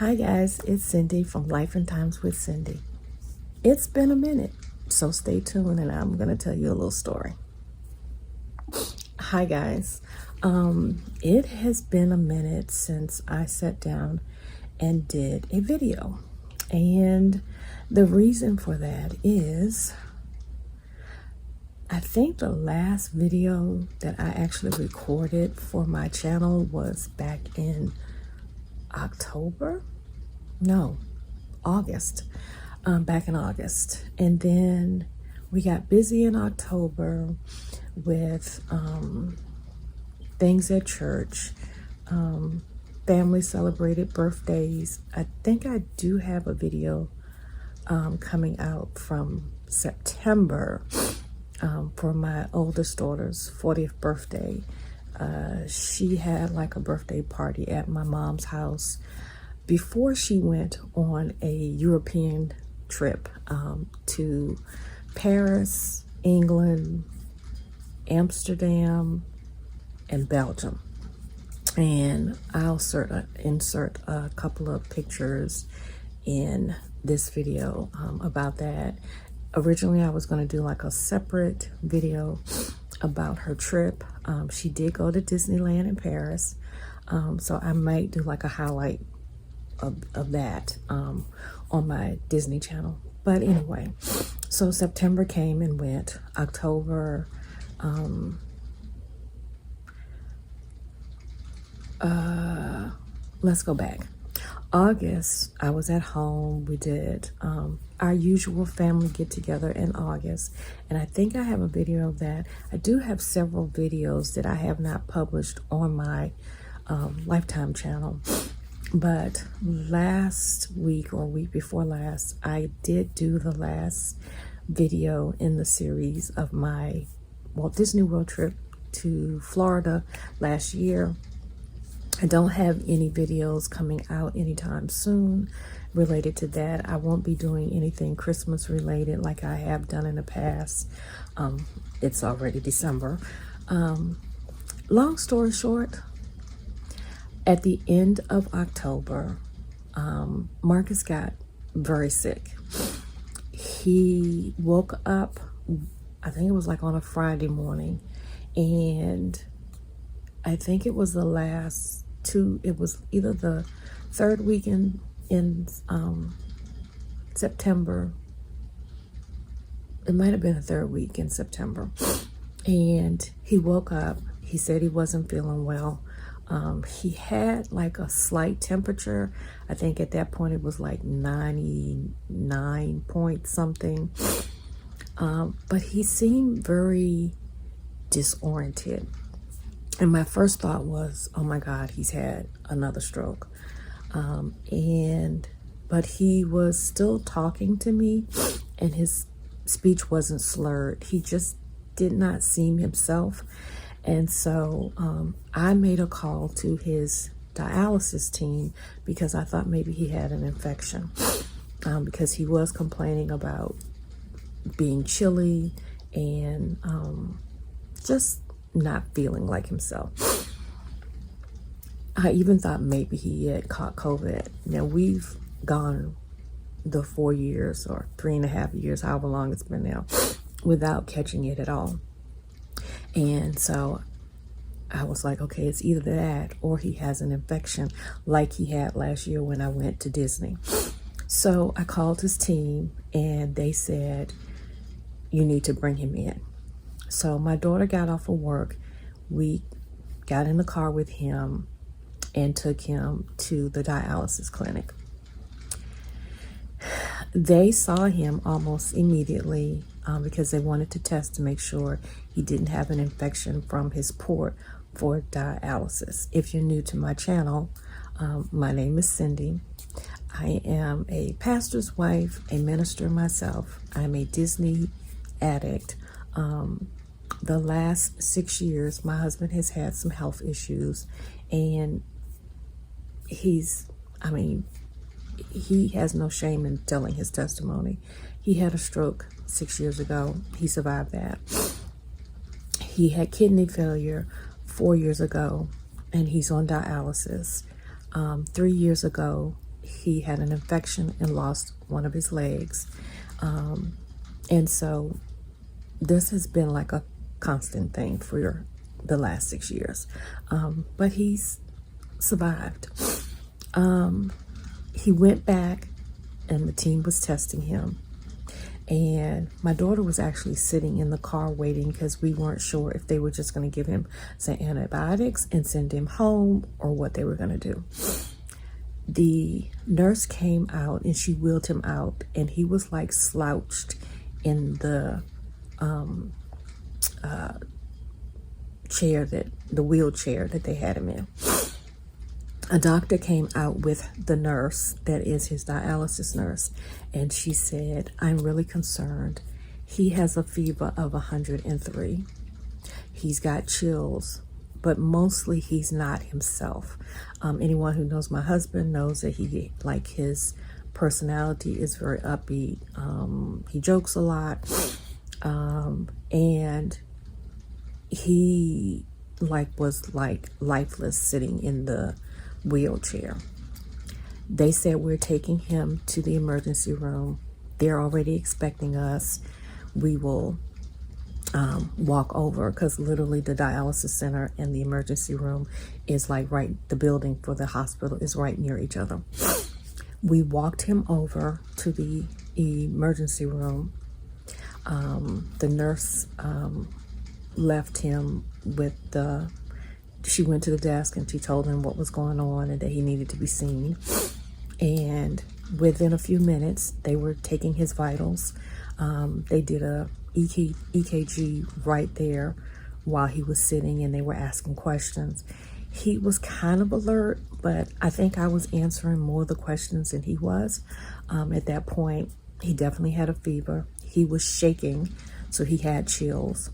Hi guys, it's Cyndi from Life and Times with Cyndi. It's been a minute, so stay tuned and I'm going to tell you a little story. Hi guys, it has been a minute since I sat down and did a video. And the reason for that is I think the last video that I actually recorded for my channel was back in August, back in August. And then we got busy in October with things at church, family celebrated birthdays. I think I do have a video coming out from September for my oldest daughter's 40th birthday. She had like a birthday party at my mom's house before she went on a European trip to Paris, England, Amsterdam, and Belgium. And I'll insert a couple of pictures in this video about that. Originally, I was going to do like a separate video about her trip. She did go to Disneyland in Paris, so I might do like a highlight of that on my Disney channel. But anyway, so September came and went. October, let's go back. August, I was at home. We did our usual family get together in August, and I think I have a video of that. I do have several videos that I have not published on my Lifetime channel, but last week or week before last, I did do the last video in the series of my Walt Disney World trip to Florida last year. I don't have any videos coming out anytime soon related to that. I won't be doing anything Christmas related like I have done in the past. It's already December. Long story short, at the end of October, Marcus got very sick. He woke up, I think it was like on a Friday morning, and I think it was it was either the third weekend in September. It might have been the third week in September. And he woke up. He said he wasn't feeling well. He had like a slight temperature. I think at that point it was like 99 point something. But he seemed very disoriented. And my first thought was, oh my God, he's had another stroke. But he was still talking to me, and his speech wasn't slurred. He just did not seem himself. And so I made a call to his dialysis team because I thought maybe he had an infection, because he was complaining about being chilly and just not feeling like himself. I even thought maybe he had caught COVID. Now we've gone the 4 years or 3.5 years, however long it's been now, without catching it at all. And so I was like, okay, it's either that or he has an infection like he had last year when I went to Disney. So I called his team and they said, you need to bring him in. So my daughter got off of work. We got in the car with him and took him to the dialysis clinic. They saw him almost immediately because they wanted to test to make sure he didn't have an infection from his port for dialysis. If you're new to my channel, my name is Cyndi. I am a pastor's wife, a minister myself. I'm a Disney addict. The last 6 years, my husband has had some health issues, and he has no shame in telling his testimony. He had a stroke 6 years ago. He survived that. He had kidney failure 4 years ago, and he's on dialysis. 3 years ago, he had an infection and lost one of his legs. And so this has been like a constant thing for the last 6 years. But he's survived. He went back and the team was testing him. And my daughter was actually sitting in the car waiting because we weren't sure if they were just going to give him some antibiotics and send him home or what they were going to do. The nurse came out and she wheeled him out, and he was like slouched in the wheelchair that they had him in. A doctor came out with the nurse that is his dialysis nurse, and she said, "I'm really concerned. He has a fever of 103. He's got chills, but mostly he's not himself." Anyone who knows my husband knows that his personality is very upbeat. He jokes a lot, and he was lifeless sitting in the wheelchair. They said, "We're taking him to the emergency room. They're already expecting us. We will walk over," because literally the dialysis center and the emergency room is the building for the hospital is right near each other. We walked him over to the emergency room. The nurse left him she went to the desk and she told him what was going on and that he needed to be seen. And within a few minutes, they were taking his vitals. They did a EKG right there while he was sitting, and they were asking questions. He was kind of alert, but I think I was answering more of the questions than he was. At that point, he definitely had a fever. He was shaking, so he had chills.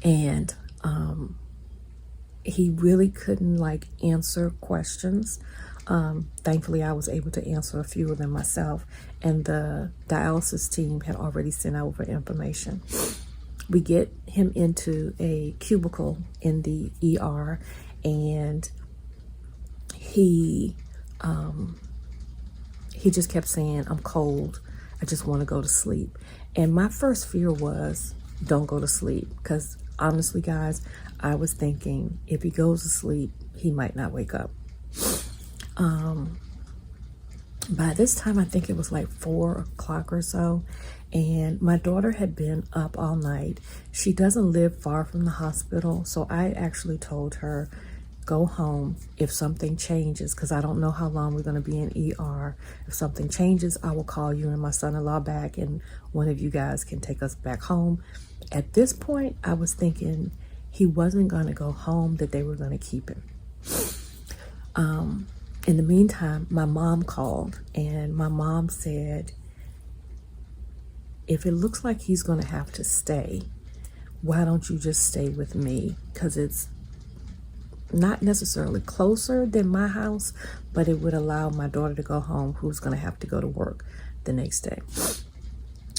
And he really couldn't answer questions. Thankfully, I was able to answer a few of them myself, and the dialysis team had already sent over information. We get him into a cubicle in the ER, and he just kept saying, "I'm cold. I just want to go to sleep." And my first fear was, don't go to sleep, because honestly, guys, I was thinking if he goes to sleep, he might not wake up. By this time, I think it was 4 o'clock or so, and my daughter had been up all night. She doesn't live far from the hospital, so I actually told her, "Go home. If something changes, because I don't know how long we're going to be in ER. If something changes, I will call you and my son-in-law back, and one of you guys can take us back home." At this point, I was thinking he wasn't going to go home, that they were going to keep him. In the meantime, my mom called, and my mom said, "If it looks like he's going to have to stay, why don't you just stay with me? Because it's not necessarily closer than my house, but it would allow my daughter to go home, who's going to have to go to work the next day."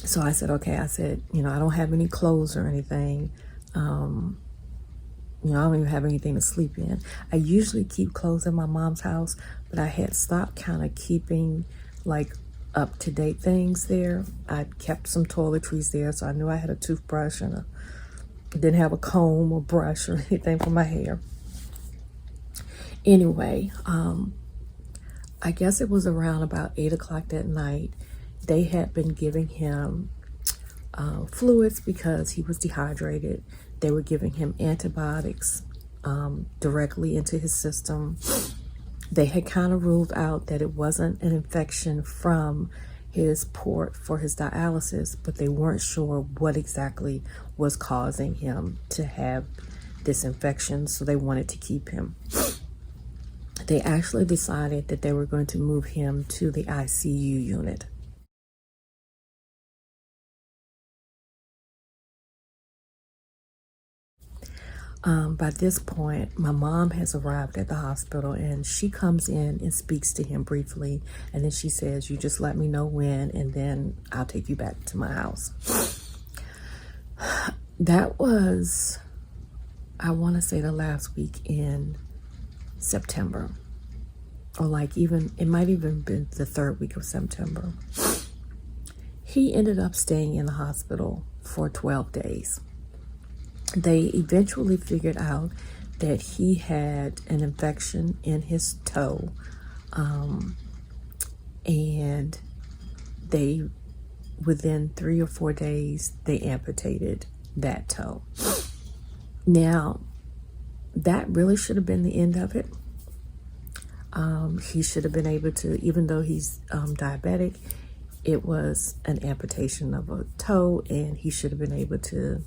So I said, okay. I said, I don't have any clothes or anything. I don't even have anything to sleep in. I usually keep clothes in my mom's house, but I had stopped kind of keeping up-to-date things there. I kept some toiletries there, so I knew I had a toothbrush and didn't have a comb or brush or anything for my hair. Anyway, I guess it was around about 8 o'clock that night. They had been giving him fluids because he was dehydrated. They were giving him antibiotics directly into his system. They had kind of ruled out that it wasn't an infection from his port for his dialysis, but they weren't sure what exactly was causing him to have this infection, so they wanted to keep him. They actually decided that they were going to move him to the ICU unit. By this point, my mom has arrived at the hospital, and she comes in and speaks to him briefly, and then she says, "You just let me know when, and then I'll take you back to my house." That was, I want to say, the last week in September. or like even, it might even been the 3rd week of September. He ended up staying in the hospital for 12 days. They eventually figured out that he had an infection in his toe, and they, within 3 or 4 days, they amputated that toe. Now, that really should have been the end of it. He should have been able to, even though he's diabetic, it was an amputation of a toe, and he should have been able to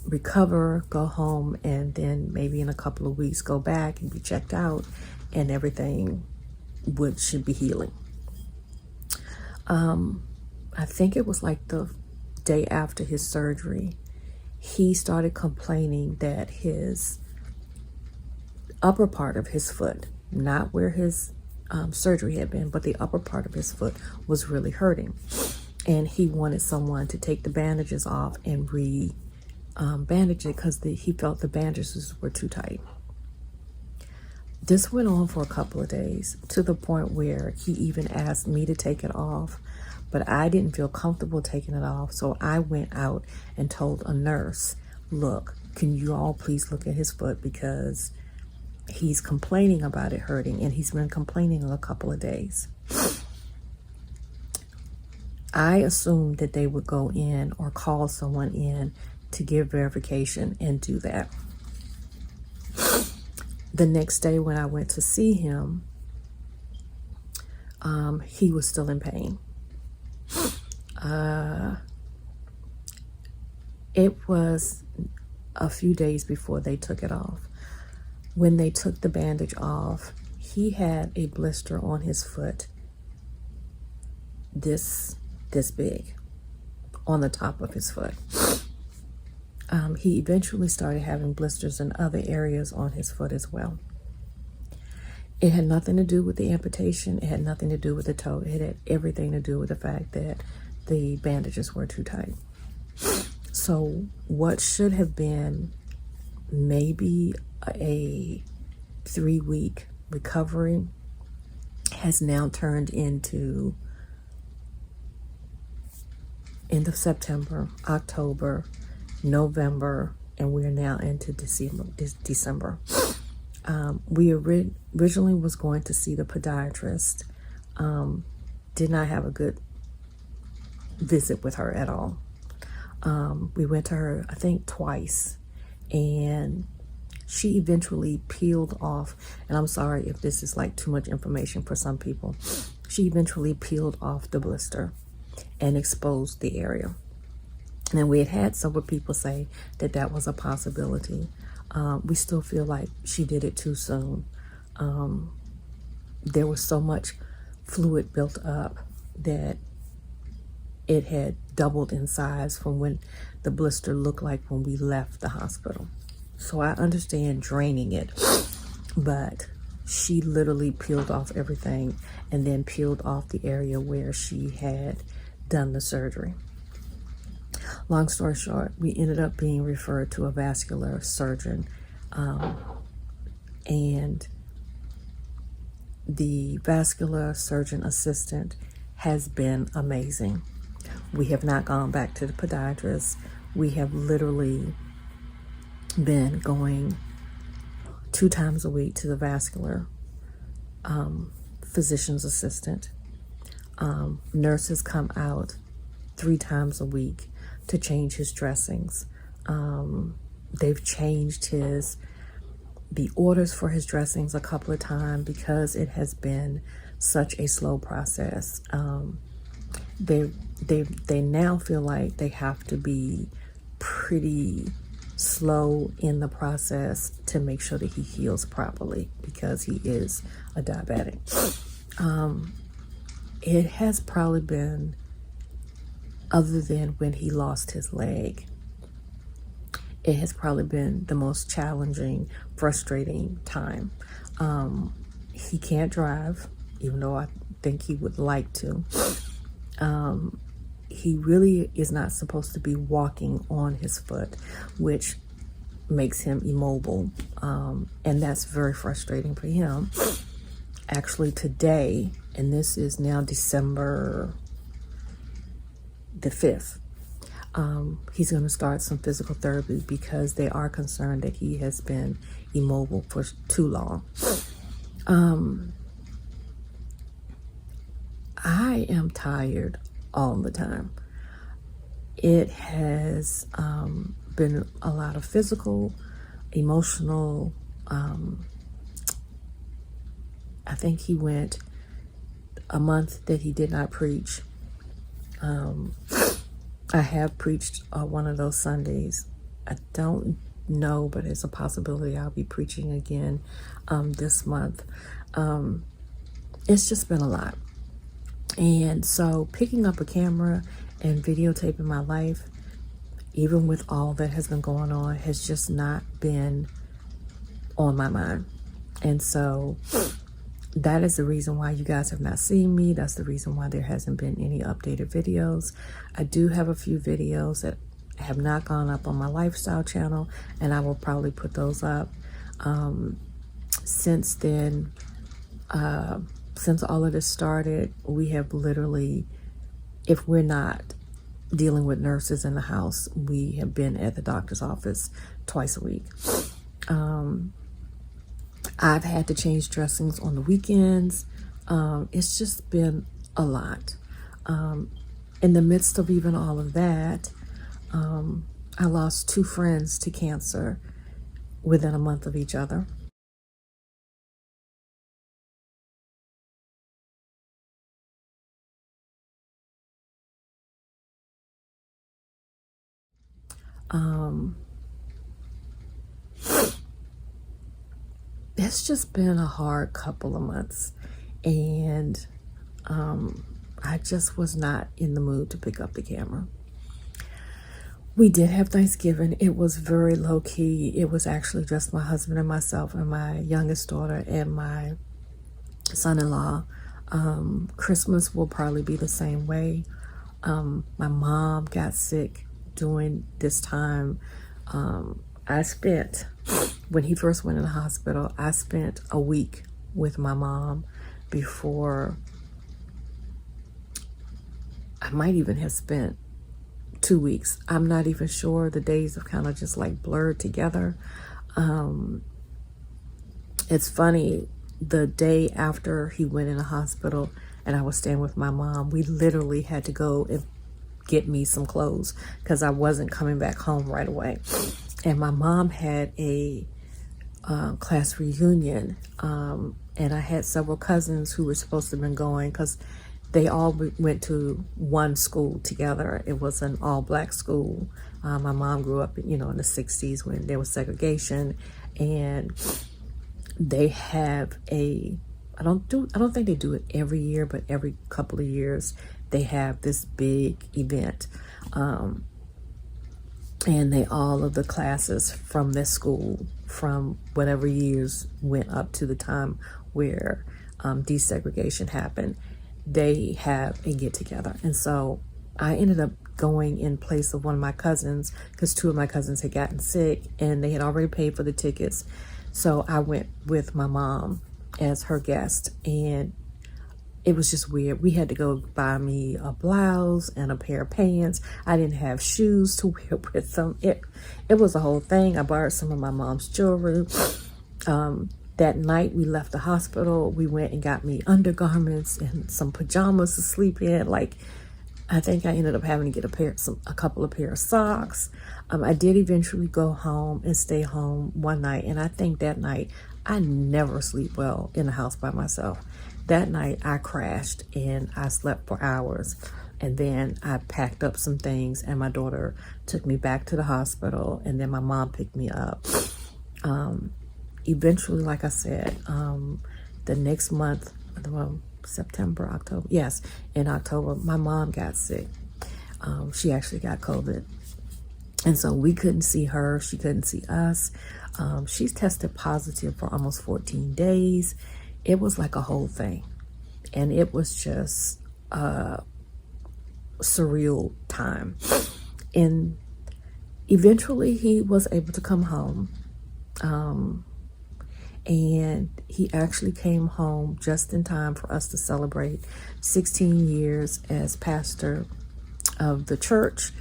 recover, go home, and then maybe in a couple of weeks go back and be checked out, and everything should be healing. I think it was like the day after his surgery, he started complaining that his upper part of his foot, not where his surgery had been, but the upper part of his foot was really hurting. And he wanted someone to take the bandages off and bandage it because he felt the bandages were too tight. This went on for a couple of days, to the point where he even asked me to take it off, but I didn't feel comfortable taking it off. So I went out and told a nurse, look, can you all please look at his foot, because he's complaining about it hurting, and he's been complaining a couple of days. I assumed that they would go in or call someone in to give verification and do that. The next day when I went to see him, he was still in pain. It was a few days before they took it off. When they took the bandage off, he had a blister on his foot this big on the top of his foot. He eventually started having blisters in other areas on his foot as well. It had nothing to do with the amputation. It had nothing to do with the toe. It had everything to do with the fact that the bandages were too tight. So what should have been maybe a 3-week recovery has now turned into end of September, October, November, and we're now into December. We originally was going to see the podiatrist. Did not have a good visit with her at all. We went to her, I think, twice, and she eventually peeled off, and I'm sorry if this is like too much information for some people. She eventually peeled off the blister and exposed the area. And we had several people say that that was a possibility. We still feel like she did it too soon. There was so much fluid built up that it had doubled in size from when the blister looked like when we left the hospital. So I understand draining it, but she literally peeled off everything and then peeled off the area where she had done the surgery. Long story short, we ended up being referred to a vascular surgeon, and the vascular surgeon assistant has been amazing. We have not gone back to the podiatrist. We have literally been going 2 times a week to the vascular physician's assistant. Nurses come out 3 times a week to change his dressings. They've changed the orders for his dressings a couple of times because it has been such a slow process. They now feel like they have to be pretty slow in the process to make sure that he heals properly because he is a diabetic. It has probably been, other than when he lost his leg, it has probably been the most challenging, frustrating time. He can't drive, even though I think he would like to. He really is not supposed to be walking on his foot, which makes him immobile, and that's very frustrating for him. actually today, and this is now December the 5th, he's going to start some physical therapy because they are concerned that he has been immobile for too long. I am tired all the time. It has been a lot of physical, emotional. I think he went a month that he did not preach. I have preached one of those Sundays. I don't know, but it's a possibility I'll be preaching again this month. It's just been a lot. And so picking up a camera and videotaping my life, even with all that has been going on, has just not been on my mind. And so that is the reason why you guys have not seen me. That's the reason why there hasn't been any updated videos. I do have a few videos that have not gone up on my lifestyle channel, and I will probably put those up. Since then, since all of this started, we have literally, if we're not dealing with nurses in the house, we have been at the doctor's office twice a week. I've had to change dressings on the weekends. It's just been a lot. In the midst of even all of that, I lost 2 friends to cancer within a month of each other. It's just been a hard couple of months, and I just was not in the mood to pick up the camera. We did have Thanksgiving. It was very low key. It was actually just my husband and myself and my youngest daughter and my son-in-law. Christmas will probably be the same way. My mom got sick during this time. I spent, when he first went in the hospital, I spent a week with my mom before. I might even have spent 2 weeks. I'm not even sure. The days have kind of just like blurred together. It's funny, the day after he went in the hospital and I was staying with my mom, we literally had to go and get me some clothes because I wasn't coming back home right away. And my mom had a class reunion, and I had several cousins who were supposed to have been going because they all went to one school together. It was an all-black school. My mom grew up, in the 60s when there was segregation, and they have I don't think they do it every year, but every couple of years they have this big event. And all of the classes from this school, from whatever years went up to the time where desegregation happened, they have a get together. And so I ended up going in place of one of my cousins because 2 of my cousins had gotten sick and they had already paid for the tickets. So I went with my mom as her guest, and it was just weird. We had to go buy me a blouse and a pair of pants. I didn't have shoes to wear with them. It was a whole thing. I borrowed some of my mom's jewelry. That night we left the hospital, we went and got me undergarments and some pajamas to sleep in. I think I ended up having to get a couple of pair of socks. I did eventually go home and stay home one night, and I think that night I never sleep well in the house by myself. That night I crashed and I slept for hours, and then I packed up some things and my daughter took me back to the hospital, and then my mom picked me up. Eventually, like I said, the next month, September, October, yes, in October, my mom got sick. She actually got COVID. And so we couldn't see her. She couldn't see us. She's tested positive for almost 14 days. It was like a whole thing. And it was just a surreal time. And eventually he was able to come home. and he actually came home just in time for us to celebrate 16 years as pastor of the church.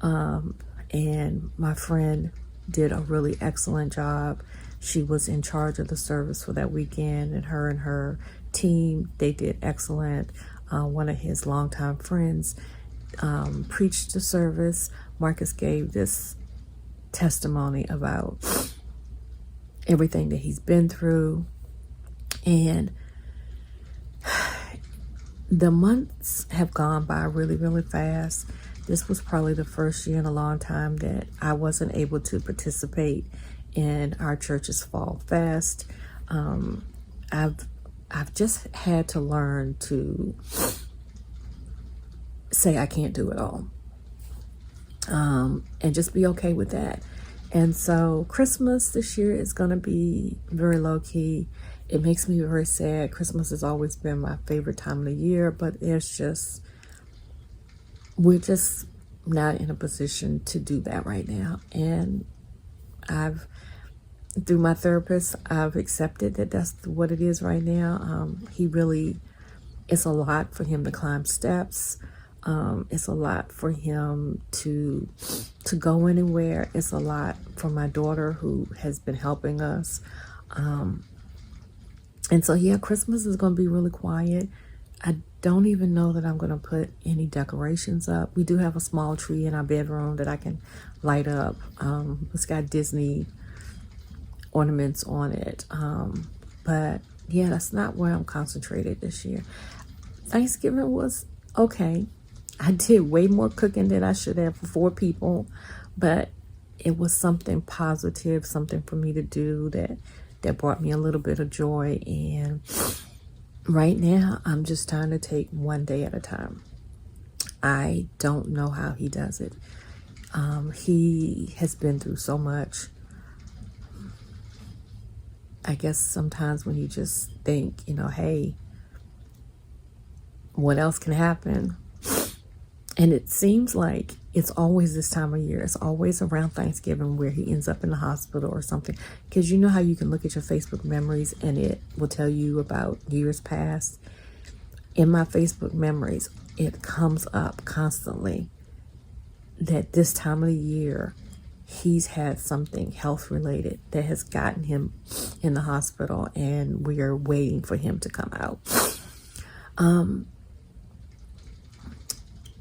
And my friend did a really excellent job. She was in charge of the service for that weekend, and her team, they did excellent. One of his longtime friends preached the service. Marcus gave this testimony about everything that he's been through, and the months have gone by really, really fast. This was probably the first year in a long time that I wasn't able to participate in our church's fall fast. I've just had to learn to say I can't do it all, and just be okay with that. And so Christmas this year is going to be very low key. It makes me very sad. Christmas has always been my favorite time of the year, but we're just not in a position to do that right now. And through my therapist, I've accepted that that's what it is right now. It's a lot for him to climb steps. It's a lot for him to go anywhere. It's a lot for my daughter, who has been helping us. And so, yeah, Christmas is going to be really quiet. I don't even know that I'm going to put any decorations up. We do have a small tree in our bedroom that I can light up. It's got Disney ornaments on it. But yeah, that's not where I'm concentrated this year. Thanksgiving was okay. I did way more cooking than I should have for 4 people, but it was something positive, something for me to do that brought me a little bit of joy. And right now, I'm just trying to take one day at a time. I don't know how he does it. He has been through so much. I guess sometimes when you just think, hey, what else can happen? And it seems like it's always this time of year. It's always around Thanksgiving where he ends up in the hospital or something. Because you know how you can look at your Facebook memories and it will tell you about years past. In my Facebook memories, it comes up constantly that this time of the year, he's had something health related that has gotten him in the hospital, and we are waiting for him to come out.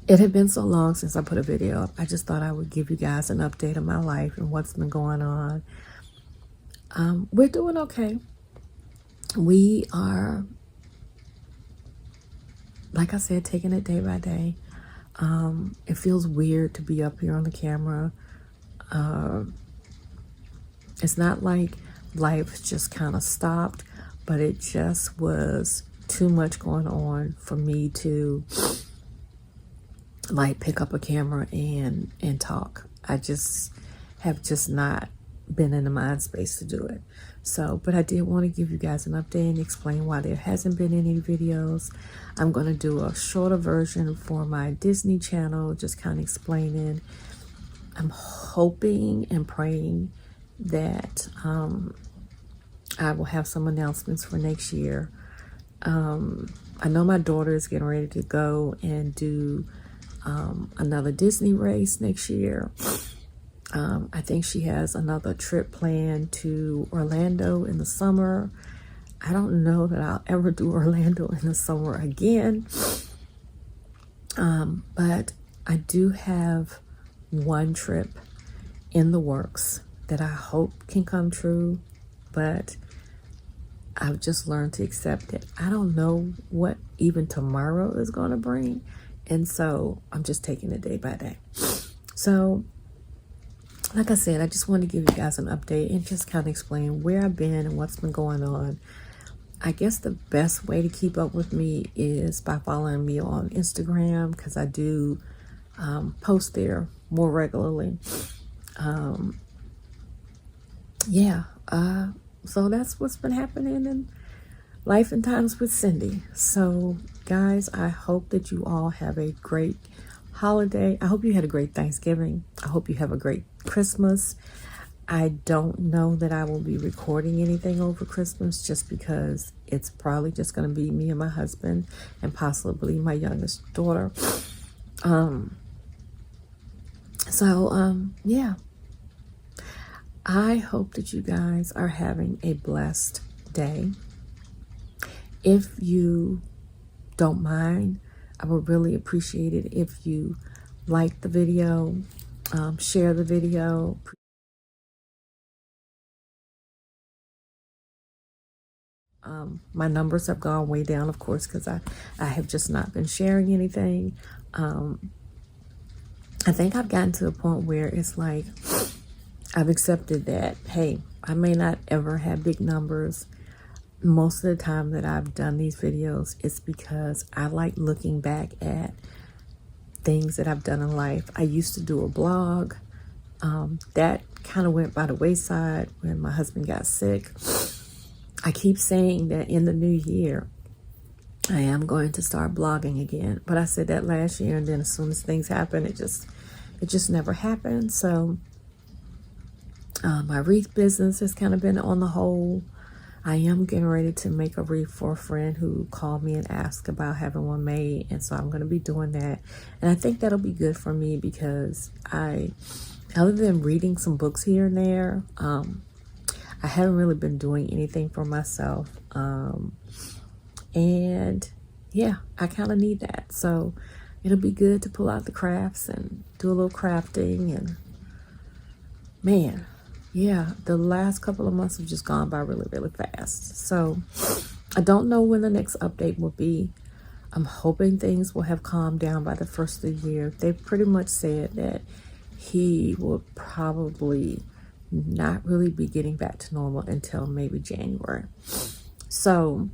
It had been so long since I put a video up. I just thought I would give you guys an update of my life and what's been going on. We're doing okay. We are, like I said, taking it day by day. It feels weird to be up here on the camera. It's not like life just kind of stopped, but it just was too much going on for me to pick up a camera and talk. I just have not been in the mind space to do it. So, but I did want to give you guys an update and explain why there hasn't been any videos. I'm going to do a shorter version for my Disney channel, just kind of explaining. I'm hoping and praying that I will have some announcements for next year. I know my daughter is getting ready to go and do another Disney race next year. I think she has another trip planned to Orlando in the summer. I don't know that I'll ever do Orlando in the summer again. But I do have one trip in the works that I hope can come true, but I've just learned to accept it. I don't know what even tomorrow is going to bring. And so I'm just taking it day by day. So, like I said, I just want to give you guys an update and just kind of explain where I've been and what's been going on. I guess the best way to keep up with me is by following me on Instagram, because I do post there more regularly. So that's what's been happening in Life and Times with Cyndi. So, guys, I hope that you all have a great holiday. I hope you had a great Thanksgiving. I hope you have a great Christmas. I don't know that I will be recording anything over Christmas, just because it's probably just going to be me and my husband and possibly my youngest daughter. Yeah. I hope that you guys are having a blessed day. If you don't mind, I would really appreciate it if you like the video, share the video. My numbers have gone way down, of course, because I have just not been sharing anything. I think I've gotten to the point where it's like I've accepted that, hey, I may not ever have big numbers. Most of the time that I've done these videos, it's because I like looking back at things that I've done in life. I used to do a blog. That kind of went by the wayside when my husband got sick. I keep saying that in the new year, I am going to start blogging again. But I said that last year, and then as soon as things happen, it just never happened. So my wreath business has kind of been on the hold. I am getting ready to make a wreath for a friend who called me and asked about having one made. And so I'm going to be doing that. And I think that'll be good for me because other than reading some books here and there, I haven't really been doing anything for myself. And yeah, I kind of need that. So it'll be good to pull out the crafts and do a little crafting. And man, yeah, the last couple of months have just gone by really, really fast. So I don't know when the next update will be. I'm hoping things will have calmed down by the first of the year. They pretty much said that he will probably not really be getting back to normal until maybe January. So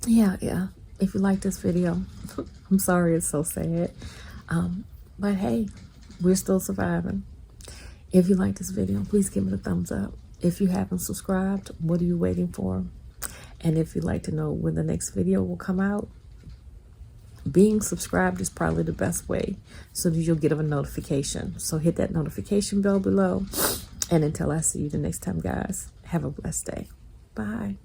yeah. If you like this video, I'm sorry it's so sad. But hey, we're still surviving. If you like this video, please give it a thumbs up. If you haven't subscribed, what are you waiting for? And if you'd like to know when the next video will come out, being subscribed is probably the best way so that you'll get a notification. So hit that notification bell below. And until I see you the next time, guys, have a blessed day. Bye.